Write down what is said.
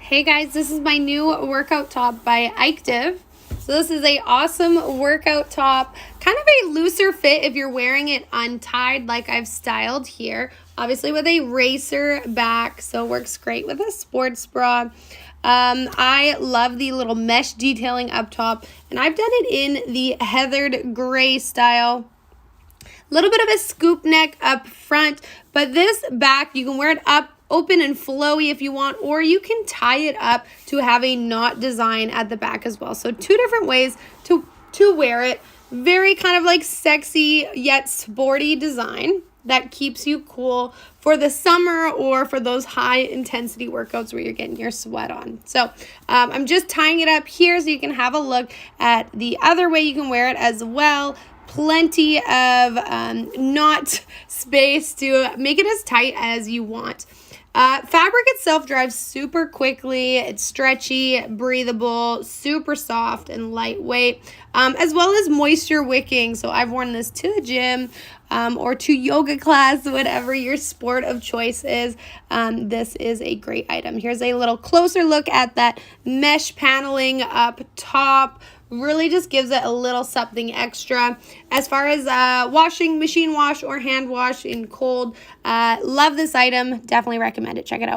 Hey guys, this is my new workout top by ICTIVE. So this is a awesome workout top, kind of a looser fit if you're wearing it untied like I've styled here. Obviously with a racer back, so it works great with a sports bra. I love the little mesh detailing up top, and I've done it in the heathered gray style. Little bit of a scoop neck up front, but this back, you can wear it up open and flowy if you want, or you can tie it up to have a knot design at the back as well. So two different ways to wear it. Very kind of like sexy yet sporty design that keeps you cool for the summer or for those high intensity workouts where you're getting your sweat on. So I'm just tying it up here so you can have a look at the other way you can wear it as well. Plenty of knot space to make it as tight as you want. Fabric itself dries super quickly. It's stretchy, breathable, super soft and lightweight, as well as moisture wicking. So I've worn this to the gym or to yoga class, whatever your sport of choice is. This is a great item. Here's a little closer look at that mesh paneling up top. Really just gives it a little something extra. As far as washing, machine wash or hand wash in cold, love this item. Definitely recommend it. Check it out.